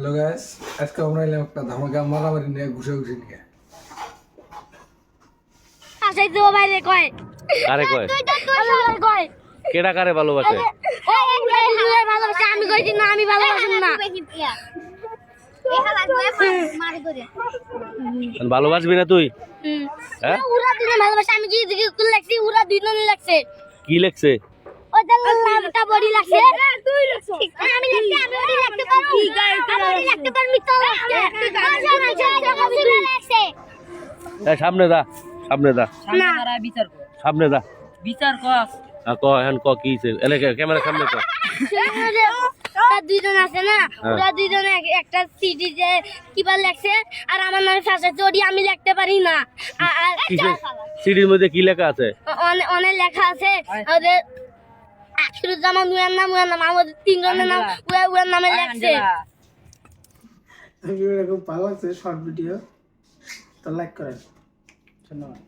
Hello guys, আজকে আমরা এলাম একটা ধামাকা মারামারি নিয়ে ঘুষাঘুষি নিয়ে। আসাই তো বাইরে কয় কারে কয় আমি কয় কেডা কারে ভালোবাসে এই ভালোবাসে আমি কইছি না আমি ভালোবাসি না ভালোবাসবি না তুই হ্যাঁ উরা দিনে ভালোবাসে আমি কি দিকে কুল লাগছি উরা দিনে লাগছে কি লেখছে ওটা নামটা বডি লাগছে তুই লাগছ আমি লাগছি আমি বডি লাগতে পারো ঠিক আছে আমি লাগতে পারমি তো লাগছে এই সামনে দা সামনে দা না সামনে দা বিচার কর ক এখন ক কি হইছে এনে ক্যামেরা সামনে ক তার দুইজন আছে না ওরা দুইজনে একটা সিডি যে কিবা লেখছে আর আমার নামে ফাঁসা চড়ি আমি লিখতে পারি না আর কিসে সিডির মধ্যে কি লেখা আছে অনেক লেখা আছে ওদের আখরুজ্জামান উয়ার নাম আমাদের তিনজনের নাম উয়ার নামে লেখছে ভিডিওটা খুব ভালো লাগছে, শর্ট ভিডিও, তো লাইক করেন। ধন্যবাদ।